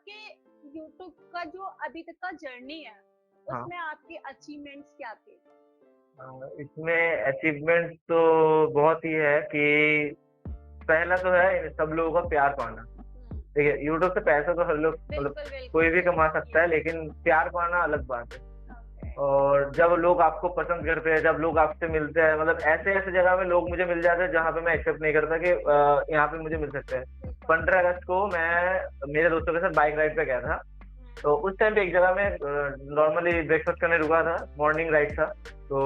आपके यूट्यूब का जो अभी तक का जर्नी है, हाँ। उसमें आपके अचीवमेंट्स क्या थे? इसमें अचीवमेंट तो बहुत ही है कि पहला तो है सब लोगों का प्यार पाना। देखिए यूट्यूब से पैसा तो हर लोग मतलब बिल्कुल, बिल्कुल, कोई भी कमा बिल्कुल। सकता है, लेकिन प्यार पाना अलग बात है। ओके। और जब लोग आपको पसंद करते हैं, जब लोग आपसे मिलते हैं, मतलब ऐसे-ऐसे जगह में लोग मुझे मिल जाते हैं जहाँ पे मैं एक्सेप्ट नहीं करता कि यहाँ पे मुझे मिल सकता है। बिल्कुल। 15 अगस्त को मैं मेरे दोस्तों के साथ बाइक राइड पे गया था। तो उस टाइम पे एक जगह में नॉर्मली ब्रेकफास्ट करने रुका था, मॉर्निंग राइड था। तो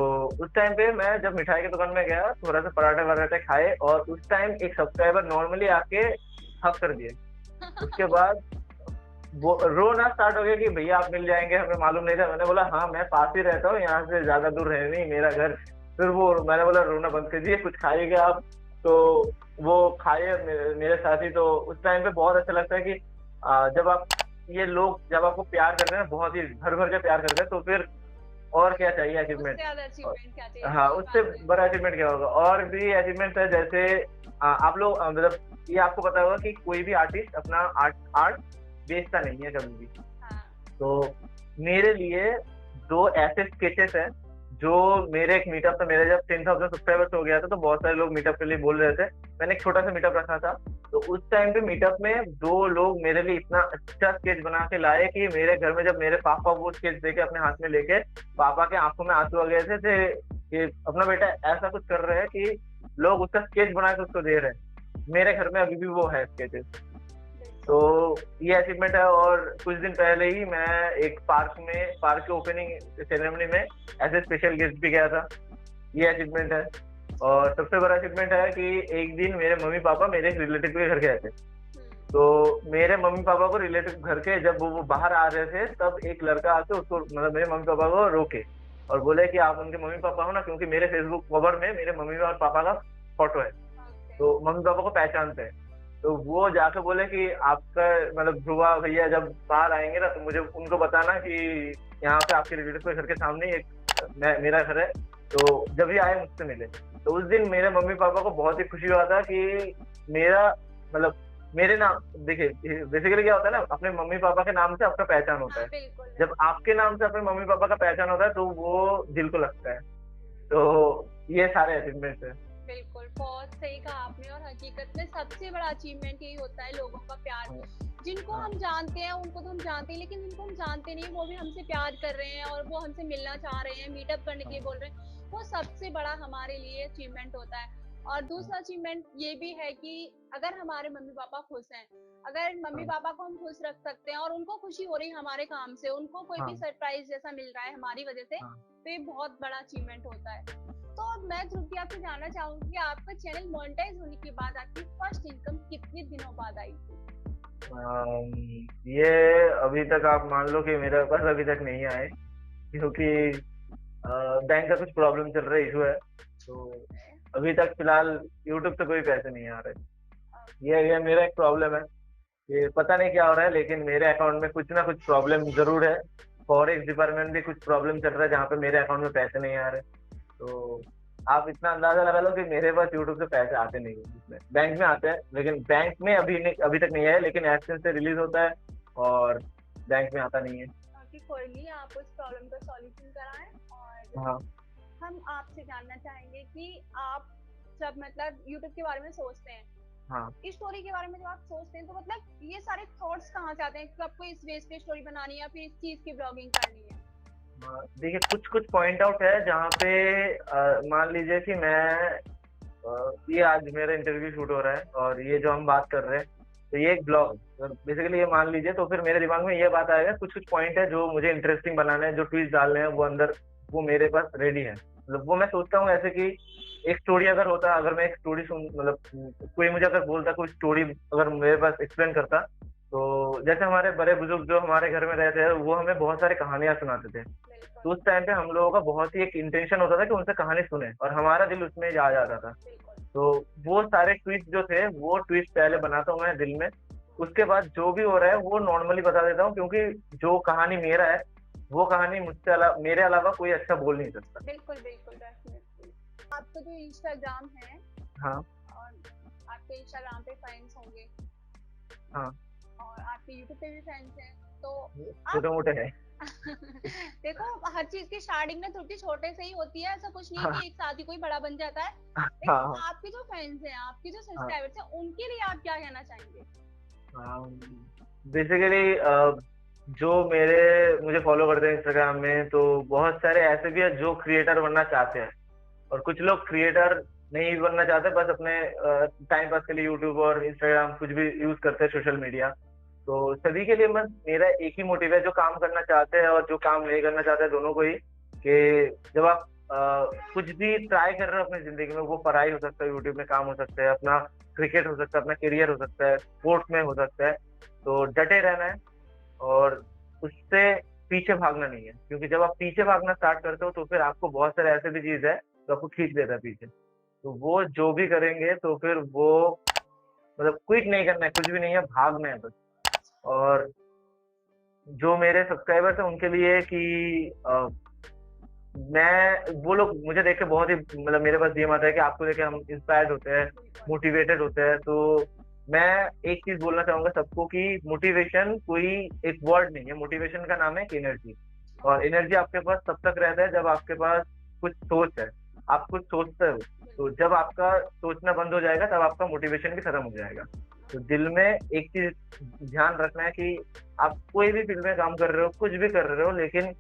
उस टाइम पे मैं जब मिठाई की दुकान में गया, थोड़ा सा पराठे-वराठे खाए और उस टाइम एक सब्सक्राइबर नॉर्मली आके हग कर दिए। उसके बाद वो रोना स्टार्ट हो गया कि भैया आप मिल जाएँगे, हमें मालूम नहीं था। मैंने बोला हाँ, मैं पास ही रहता हूँ, यहाँ से ज़्यादा दूर है नहीं मेरा घर। फिर वो मैंने बोला रोना बंद कीजिए, कुछ खाइए क्या आप? तो वो खाए मेरे साथ ही। तो उस टाइम पे बहुत अच्छा लगता है कि जब आप ये लोग जब आपको प्यार करते हैं ना, बहुत ही भर-भर के प्यार करते हैं, तो फिर और क्या चाहिए उससे अचीवमेंट? ज़्यादा अ, अचीवमेंट क्या चाहिए? हाँ, सही उससे बात है। बड़ा अचीवमेंट क्या होगा? और भी अचीवमेंट है जैसे आप लोग मतलब ये आपको पता होगा कि कोई भी आर्टिस्ट अपना आर्ट आर्ट बेचता नहीं है कभी भी। हाँ। तो मेरे लिए 2 ऐसे स्केचेस हैं, जो मेरे एक मीटअप पे मेरे जब 10,000 सब्सक्राइबर्स हो गया था, तो बहुत सारे लोग मीटअप के लिए बोल रहे थे। मैंने एक छोटा-सा मीटअप रखा था, तो उस टाइम पे मीटअप में 2 लोग मेरे लिए इतना अच्छा स्केच बना के लाए कि मेरे घर में जब मेरे पापा वो स्केच देके अपने हाथ में लेके, पापा के आँखों में आँसू आ गए थे कि अपना बेटा ऐसा कुछ कर रहा है कि लोग उसका स्केच बना के उसको दे रहे हैं। मेरे घर में अभी भी वो है स्केचेस। तो बिल्कुल। ये अचीवमेंट है। और कुछ दिन पहले ही मैं एक पार्क के ओपनिंग सेरेमनी में एज़ ए स्पेशल गेस्ट भी गया था। ये अचीवमेंट है। और सबसे बड़ा अचीवमेंट है कि एक दिन मेरे मम्मी-पापा मेरे एक रिलेटिव के घर गए थे। तो मेरे मम्मी-पापा को रिलेटिव घर के जब वो बाहर आ रहे थे, तब एक लड़का आके उसको मतलब मेरे मम्मी-पापा को रोके और बोले कि आप उनके मम्मी-पापा हो ना? क्योंकि मेरे फेसबुक कवर में मेरे मम्मी और पापा का फ़ोटो है। ओके। तो मम्मी-पापा को पहचानते हैं। तो वो जाके बोले कि आपका मतलब ध्रुवा भैया जब बाहर आएँगे ना, तो मुझे उनको बताना कि यहाँ पे आपके रिलेटिव के घर के सामने ही एक मैं मेरा घर है, तो जब भी आए मुझसे मिले। तो उस दिन मेरे मम्मी-पापा को बहुत ही खुशी हुआ था कि मेरा मतलब मेरे नाम देखिए बेसिकली क्या होता है ना, अपने मम्मी-पापा के नाम से आपका पहचान होता हाँ, है। बिल्कुल, जब बिल्कुल। आपके नाम से अपने मम्मी-पापा का पहचान होता है, तो वो दिल को लगता है। तो ये सारे अचीवमेंट्स हैं। बिल्कुल, बहुत सही कहा आपने और हकीकत में सबसे बड़ा अचीवमेंट यही होता है लोगों का प्यार। हाँ, जिनको हाँ, हम जानते हैं उनको तो हम जानते हैं, लेकिन जिनको हम जानते नहीं वो भी हमसे प्यार कर रहे हैं और वो हमसे मिलना चाह रहे हैं, मीटअप करने के लिए हाँ, बोल रहे हैं, वो सबसे बड़ा हमारे लिए अचीवमेंट होता है। और हाँ, दूसरा अचीवमेंट ये भी है कि अगर हमारे मम्मी-पापा खुश हैं, अगर हाँ, मम्मी-पापा को हम खुश रख सकते हैं और उनको खुशी हो रही है हमारे काम से, उनको कोई भी हाँ, सरप्राइज़ जैसा मिल रहा है हमारी वजह से, हाँ। तो ये बहुत बड़ा अचीवमेंट होता है। तो मैं ध्रुव जी आपसे जानना चाहूंगी कि आपका चैनल मोनेटाइज होने के बाद आपकी फर्स्ट इनकम कितने दिनों बाद आई थी? अम, ये अभी तक आप मान लो कि मेरे पास अभी तक नहीं आए, क्योंकि बैंक का कुछ प्रॉब्लम चल रहा है, इशू है। तो अभी तक फिलहाल यूट्यूब से कोई पैसे नहीं आ रहे। ये मेरा एक प्रॉब्लम है। ये पता नहीं क्या हो रहा है, लेकिन मेरे अकाउंट में कुछ ना कुछ प्रॉब्लम ज़रूर है। फॉरेक्स डिपार्टमेंट भी कुछ प्रॉब्लम चल रहा है, जहाँ पे मेरे अकाउंट में पैसे नहीं आ रहे। तो आप इतना अंदाज़ा लगा लो कि मेरे पास यूट्यूब से पैसे आते नहीं हैं इसमें। बैंक में आते हैं, लेकिन बैंक में अभी तक नहीं आए, लेकिन एडसेंस से रिलीज़ होता है और बैंक में आता नहीं है। बाकी कोई नहीं, आप उस प्रॉब्लम का सॉल्यूशन कराएं। और हाँ, हम आपसे जानना चाहेंगे कि आप जब मतलब यूट्यूब के बारे में सोचते हैं, हाँ। इस स्टोरी के बारे में जब आप सोचते हैं, तो मतलब ये सारे थॉट्स कहाँ से आते हैं कि आपको इस बेस पे स्टोरी बनानी है या फिर इस चीज की ब्लॉगिंग करनी है? देखिए कुछ-कुछ पॉइंट आउट है जहाँ पे मान लीजिए कि ये आज मेरा इंटरव्यू शूट हो रहा है और ये जो हम बात कर रहे हैं, तो ये एक ब्लॉग बेसिकली ये मान लीजिए, तो फिर मेरे दिमाग में ये बात आएगा, कुछ-कुछ पॉइंट है जो मुझे इंटरेस्टिंग बनाने हैं, जो ट्विस्ट डालने हैं, वो अंदर वो मेरे पास रेडी है। मतलब वो मैं सोचता हूँ ऐसे कि एक स्टोरी अगर मैं एक स्टोरी सुन मतलब कोई मुझे अगर बोलता, कोई स्टोरी अगर मेरे पास एक्सप्लेन करता, तो जैसे हमारे बड़े-बुजुर्ग जो हमारे घर में रहते हैं, वो हमें बहुत सारी कहानियाँ सुनाते थे। बिल्कुल। तो उस टाइम पे हम लोगों का बहुत ही एक इंटेंशन होता था कि उनसे कहानी सुने और हमारा दिल उसमें जा जाता था। बिल्कुल। तो वो सारे ट्वीस्ट जो थे, वो ट्वीस्ट पहले बनाता हूँ मैं दिल में। उसके बाद जो भी हो रहा है, वो नॉर्मली बता देता हूँ, क्योंकि जो कहानी मेरा है, वो कहानी मेरे अलावा कोई अच्छा बोल नहीं सकता। बिल्कुल, बिल्कुल, डेफिनेटली। आपका जो इंस्टाग्राम है हाँ, और आपके इंस्टाग्राम पे फैन्स होंगे हाँ, और आपके यूट्यूब पे भी फैंस हैं, तो छोटे मोटे है। देखो हर चीज की स्टार्टिंग में थोड़ी छोटे से ही होती है, ऐसा कुछ नहीं है हाँ कि एक साथ ही कोई बड़ा बन जाता है। हाँ लेकिन हाँ आपके जो फैंस हैं, आपके जो हाँ। सब्सक्राइबर्स हैं, उनके लिए आप क्या कहना चाहेंगे? बेसिकली जो मेरे मुझे फॉलो करते हैं इंस्टाग्राम में, तो बहुत सारे ऐसे भी है जो क्रिएटर बनना चाहते हैं, और कुछ लोग क्रिएटर नहीं बनना चाहते, बस अपने टाइम पास के लिए यूट्यूब और इंस्टाग्राम कुछ भी यूज करते हैं, सोशल मीडिया। तो सभी के लिए बस मेरा एक ही मोटिव है, जो काम करना चाहते हैं और जो काम नहीं करना चाहते हैं, दोनों को ही, कि जब आप कुछ भी ट्राई कर रहे हो अपनी जिंदगी में, वो पढ़ाई हो सकता है, यूट्यूब में काम हो सकता है, अपना क्रिकेट हो सकता है, अपना करियर हो सकता है, स्पोर्ट्स में हो सकता है, तो डटे रहना है और उससे पीछे भागना नहीं है, क्योंकि जब आप पीछे भागना स्टार्ट करते हो तो फिर आपको बहुत सारे ऐसे भी चीज है जो आपको खींच देता है पीछे। तो वो जो भी करेंगे तो फिर वो मतलब क्विट नहीं करना है, कुछ भी नहीं है, भागना है बस। और जो मेरे सब्सक्राइबर्स हैं उनके लिए कि मैं वो लोग मुझे देख के बहुत ही मतलब मेरे पास डीएम आता है कि आपको देख के हम इंस्पायर्ड होते हैं, मोटिवेटेड होते हैं। तो मैं एक चीज बोलना चाहूंगा सबको कि मोटिवेशन कोई एक वर्ड नहीं है, मोटिवेशन का नाम है एक एनर्जी। और एनर्जी आपके पास तब तक रहता है जब आपके पास कुछ सोच है, आप कुछ सोचते हो। तो जब आपका सोचना बंद हो जाएगा तब आपका मोटिवेशन भी खत्म हो जाएगा। तो दिल में एक चीज ध्यान रखना है कि आप कोई भी फील्ड में काम कर रहे हो, कुछ भी कर रहे हो, लेकिन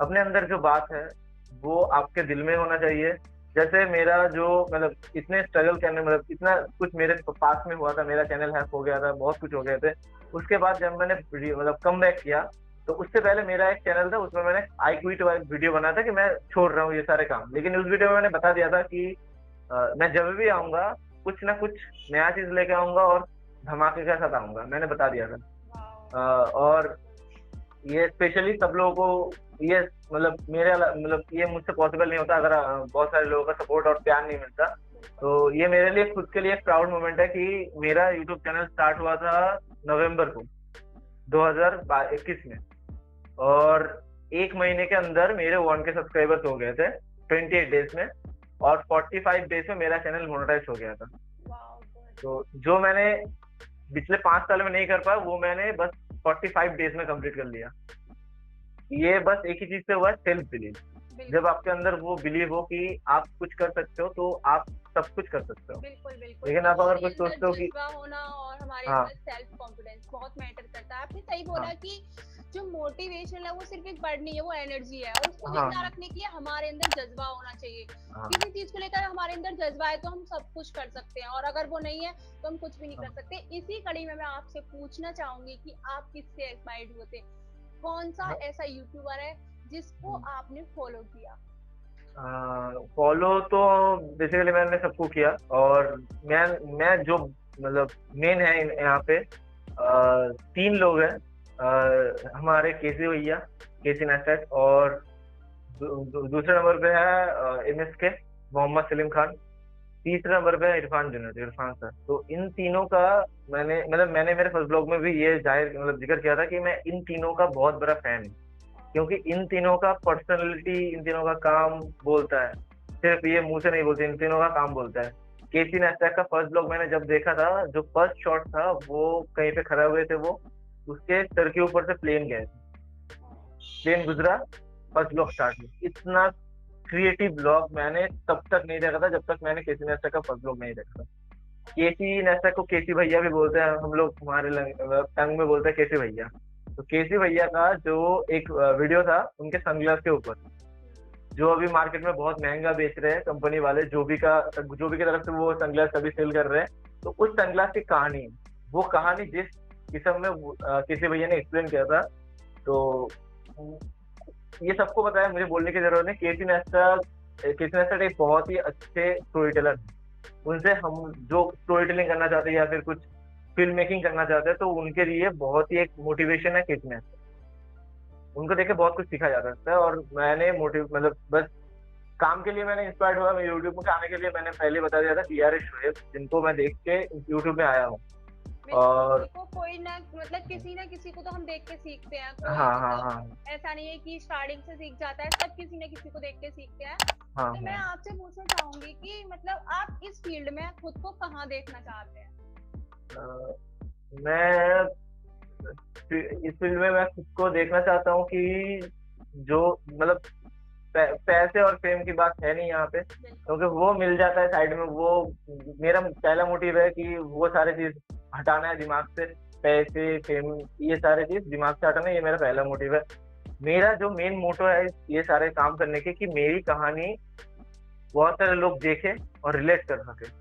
अपने अंदर जो बात है वो आपके दिल में होना चाहिए। जैसे मेरा जो मतलब इतने स्ट्रगल करने मतलब इतना कुछ मेरे पास में हुआ था, मेरा चैनल हैक हो गया था, बहुत कुछ हो गए थे। उसके बाद जब मैंने मतलब कम बैक किया, तो उससे पहले मेरा एक चैनल था, उसमें मैंने आई क्विट वीडियो बनाया था कि मैं छोड़ रहा हूँ ये सारे काम। लेकिन उस वीडियो में मैंने बता दिया था कि मैं जब भी आऊंगा कुछ ना कुछ नया चीज लेके आऊंगा और धमाके के साथ आऊंगा, मैंने बता दिया था। और ये स्पेशली सब लोगों को ये मतलब मतलब ये मुझसे पॉसिबल नहीं होता अगर बहुत सारे लोगों का सपोर्ट और प्यार नहीं मिलता। तो ये मेरे लिए खुद के लिए एक प्राउड मोमेंट है कि मेरा यूट्यूब चैनल स्टार्ट हुआ था नवंबर को 2021 में, और एक महीने के अंदर मेरे 1K सब्सक्राइबर्स हो गए थे 28 डेज में, और 45 डेज में मेरा चैनल मोनेटाइज हो गया था। तो जो मैंने पिछले 5 साल में नहीं कर पाया वो मैंने बस 45 डेज में कंप्लीट कर लिया। ये बस एक ही चीज से हुआ, सेल्फ बिलीव। जब आपके अंदर वो बिलीव हो कि आप कुछ कर सकते हो तो आप सब कुछ कर सकते हो। बिल्कुल बिल्कुल। लेकिन आप अगर कुछ सोचते हो कि जज्बा होना और हमारे हाँ अंदर सेल्फ कॉन्फिडेंस बहुत मैटर करता है। आपने सही बोला हाँ कि जो मोटिवेशन है वो सिर्फ एक वर्ड नहीं है, वो एनर्जी है, और उसको हाँ जिंदा रखने के लिए हमारे अंदर जज्बा होना चाहिए। हाँ किसी चीज को लेकर हमारे अंदर जज्बा है तो हम सब कुछ कर सकते हैं, और अगर वो नहीं है तो हम कुछ भी नहीं कर हाँ सकते। इसी कड़ी में मैं आपसे पूछना चाहूंगी कि आप किससे इंस्पायर्ड हुए थे? कौन सा हाँ। ऐसा यूट्यूबर है जिसको आपने फॉलो किया? फॉलो तो बेसिकली मैंने सबको किया, और मैं जो मतलब मेन है यहाँ पे 3 लोग हैं। हमारे केसी भैया, केसी नेस्टेट, और दूसरे नंबर पे है MSK मोहम्मद सलीम खान, तीसरे नंबर पे है इरफान जुनैद, इरफान सर। तो इन तीनों का मैंने मेरे फर्स्ट ब्लॉग में भी ये जाहिर मतलब जिक्र किया था कि मैं इन तीनों का बहुत बड़ा फैन हूँ, क्योंकि इन तीनों का पर्सनैलिटी, इन तीनों का काम बोलता है, सिर्फ ये मुंह से नहीं बोलते, इन तीनों का काम बोलता है। केसी नेस्टैक का फर्स्ट ब्लॉग मैंने जब देखा था, जो फर्स्ट शॉट था वो कहीं पे खड़े हुए थे, वो उसके सर के ऊपर से प्लेन गए थे, प्लेन गुजरा, फर्स्ट ब्लॉग स्टार्ट हुआ। इतना क्रिएटिव ब्लॉग मैंने तब तक नहीं देखा था जब तक मैंने केसी नेस्टैक का फर्स्ट ब्लॉग नहीं देखा था। केसी नेस्टैक को केसी भैया भी बोलते हैं हम लोग, हमारे टंग में बोलते हैं केसी भैया। तो केसी भैया का जो एक वीडियो था उनके सनग्लास के ऊपर, जो अभी मार्केट में बहुत महंगा बेच रहे हैं कंपनी वाले, जो भी की तरफ से वो सनग्लास अभी सेल कर रहे हैं, तो उस सनग्लास की कहानी, वो कहानी जिस किस्म में केसी भैया ने एक्सप्लेन किया था, तो ये सबको पता है, मुझे बोलने की जरूरत नहीं। केसी नेस्टैट एक बहुत ही अच्छे स्टोरी टेलर है। उनसे हम जो स्टोरी टेलिंग करना चाहते हैं या फिर कुछ फिल्म मेकिंग करना चाहते हैं, तो उनके लिए बहुत ही एक मोटिवेशन है केसी नेस्टैट। उनको देख के बहुत कुछ सीखा जा सकता है। और मैंने मतलब बस काम के लिए मैंने इंस्पायर्ड हुआ, मैं यूट्यूब में आने के लिए मैंने पहले बता दिया था DRS शोएब, जिनको मैं देख के यूट्यूब में आया हूँ। और देखो कोई ना मतलब किसी ना किसी को तो हम देख के सीखते हैं, कोई हाँ हाँ मतलब हाँ ऐसा नहीं है कि स्टार्टिंग से सीख जाता है, सब किसी ना किसी को देख के सीखते हैं। हाँ तो मैं हाँ। आपसे पूछना चाहूंगी कि मतलब आप इस फील्ड में खुद को कहाँ देखना चाहते हैं? मैं इस फील्ड में मैं खुद को देखना चाहता हूँ कि जो मतलब पैसे और फेम की बात है नहीं यहाँ पे, क्योंकि वो मिल जाता है साइड में। वो मेरा पहला मोटिव है कि वो सारे चीज हटाना है दिमाग से। पैसे, फेम, ये सारे चीज दिमाग से हटाना, ये मेरा पहला मोटिव है। मेरा जो मेन मोटो है ये सारे काम करने के, कि मेरी कहानी बहुत सारे लोग देखें और रिलेट कर सके।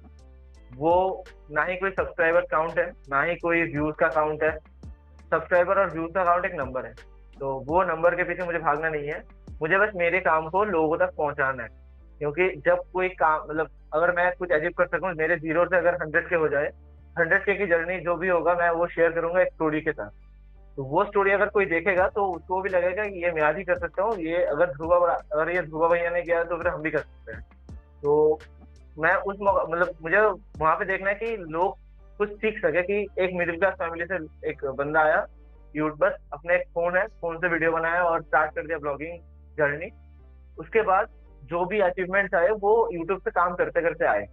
वो ना ही कोई सब्सक्राइबर काउंट है, ना ही कोई व्यूज का काउंट है। सब्सक्राइबर और व्यूज का काउंट एक नंबर है, तो वो नंबर के पीछे मुझे भागना नहीं है। मुझे बस मेरे काम को लोगों तक पहुंचाना है। क्योंकि जब कोई काम मतलब अगर मैं कुछ अचीव कर सकूं, मेरे 0 से अगर 100 के हो जाए, 100 के की जर्नी जो भी होगा मैं वो शेयर करूंगा एक स्टोरी के साथ। तो वो स्टोरी अगर कोई देखेगा तो उसको भी लगेगा कि ये मैं आज ही कर सकता हूँ, ये अगर ये ध्रुवा भैया ने किया है तो फिर हम भी कर सकते हैं। तो मैं उस मौका मतलब मुझे वहां पे देखना है कि लोग कुछ सीख सके, कि एक मिडिल क्लास फैमिली से एक बंदा आया, बस अपने एक फोन है, फोन से वीडियो बनाया और स्टार्ट कर दिया ब्लॉगिंग जर्नी। उसके बाद जो भी अचीवमेंट्स आए वो यूट्यूब पे काम करते करते आए।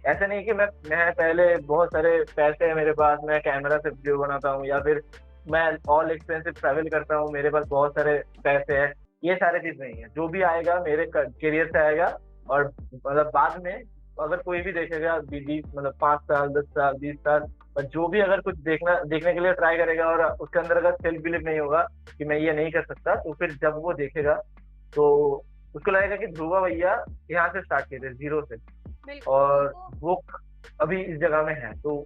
ऐसा नहीं कि मैं पहले बहुत सारे पैसे है मेरे पास, मैं कैमरा से वीडियो बनाता हूँ, या फिर मैं ऑल एक्सपेंसिव ट्रैवल करता हूँ, मेरे पास बहुत सारे पैसे हैं। ये सारे चीज नहीं है, जो भी आएगा मेरे करियर से आएगा। और मतलब बाद में अगर कोई भी देखेगा 20 मतलब 5 साल, 10 साल, 20 साल, और जो भी अगर कुछ देखने के लिए ट्राई करेगा और उसके अंदर अगर सेल्फ बिलीव नहीं होगा कि मैं ये नहीं कर सकता, तो फिर जब वो देखेगा तो उसको लगेगा कि ध्रुवा भैया यहाँ से स्टार्ट किए थे, 0 से, और वो अभी इस जगह में है। तो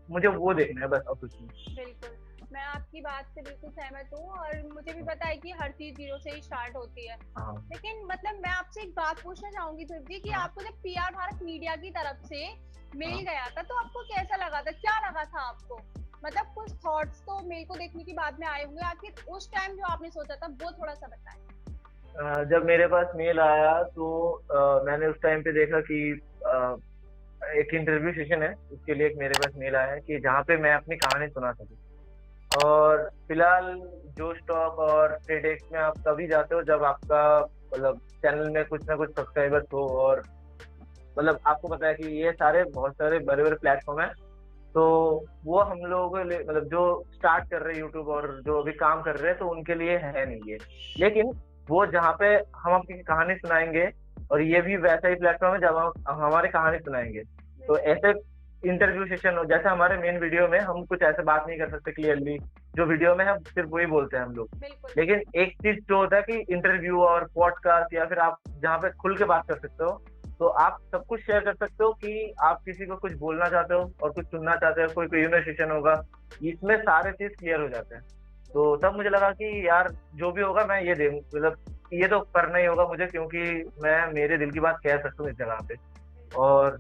मुझे वो देखना है बस, और कुछ नहीं। बिल्कुल, मैं आपकी बात से बिल्कुल सहमत हूँ और मुझे भी पता है कि हर चीज 0 से ही स्टार्ट होती है। हाँ। लेकिन मतलब मैं आपसे एक बात पूछना चाहूंगी ध्रुव जी कि हाँ। आपको जब पीआर भारत मीडिया की तरफ से मेल हाँ। गया था तो आपको कैसा लगा था, क्या लगा था आपको? मतलब कुछ थॉट्स तो मेल को देखने के बाद में आए होंगे, आखिर उस टाइम जो आपने सोचा था वो थोड़ा सा बताएं। जब मेरे पास मेल आया तो मैंने उस टाइम पे देखा कि एक इंटरव्यू सेशन है, उसके लिए एक मेरे पास मेल आया है कि जहाँ पे मैं अपनी कहानी सुना सकूँ। और फिलहाल जोश टॉक और टेडेक्स में आप तभी जाते हो जब आपका मतलब चैनल में कुछ ना कुछ सब्सक्राइबर्स हो, और मतलब आपको पता है कि ये सारे बहुत सारे बड़े बड़े प्लेटफॉर्म है। तो वो हम लोगों के लिए मतलब जो स्टार्ट कर रहे हैं यूट्यूब और जो अभी काम कर रहे हैं, तो उनके लिए है नहीं ये। लेकिन वो जहाँ पे हम अपनी कहानी सुनाएंगे, और ये भी वैसा ही प्लेटफॉर्म है जब हम हमारी कहानी सुनाएंगे। तो ऐसे इंटरव्यू सेशन हो, जैसे हमारे मेन वीडियो में हम कुछ ऐसे बात नहीं कर सकते क्लियरली, जो वीडियो में हम सिर्फ वही बोलते हैं हम लोग। लेकिन एक चीज जो होता है कि इंटरव्यू और पॉडकास्ट, या फिर आप जहाँ पे खुल के बात कर सकते हो, तो आप सब कुछ शेयर कर सकते हो कि आप किसी को कुछ बोलना चाहते हो और कुछ सुनना चाहते हो, कोई क्यूएनए सेशन होगा, इसमें सारे चीज क्लियर हो जाते हैं। तो तब मुझे लगा कि यार जो भी होगा मैं ये दे मतलब ये तो करना ही होगा मुझे, क्योंकि मैं मेरे दिल की बात कह सकता हूँ इस जगह पे। और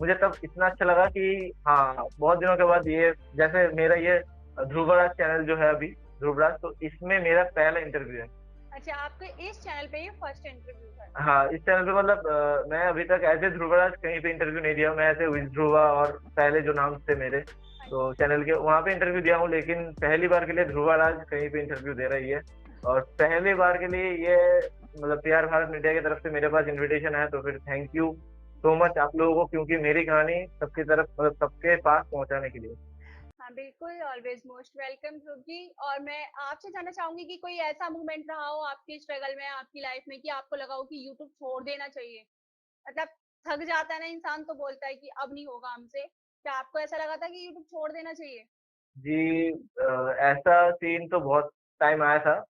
मुझे तब इतना अच्छा लगा कि हाँ, बहुत दिनों के बाद ये, जैसे मेरा ये ध्रुवराज चैनल जो है अभी, ध्रुवराज, तो इसमें मेरा पहला इंटरव्यू है। अच्छा, आपके इस चैनल पे ये फर्स्ट इंटरव्यू है? हाँ, इस चैनल पे मतलब मैं अभी तक ऐसे ध्रुवराज कहीं पे इंटरव्यू नहीं दिया। मैं ऐसे विज ध्रुवा और पहले जो नाम थे मेरे, तो चैनल के वहाँ पे इंटरव्यू दिया हूँ, लेकिन पहली बार के लिए ध्रुवराज कहीं पे इंटरव्यू दे रही है। और पहली बार के लिए ये मतलब पीआर भारत मीडिया की तरफ से मेरे पास इन्विटेशन है, तो फिर थैंक यू सो मच आप लोगों को, क्योंकि मेरी कहानी सबकी तरफ मतलब सबके पास पहुंचाने के लिए। हाँ बिल्कुल, always most welcome Dhruv ji. और मैं आपसे जानना चाहूंगी कि कोई ऐसा मोमेंट रहा हो आपकी स्ट्रगल में, आपकी लाइफ में, कि आपको लगा हो कि यूट्यूब छोड़ देना चाहिए, मतलब थक जाता है ना इंसान तो बोलता है कि अब नहीं होगा हमसे, क्या आपको ऐसा लगा था कि यूट्यूब छोड़ देना चाहिए? जी, ऐसा सीन तो बहुत टाइम आया था।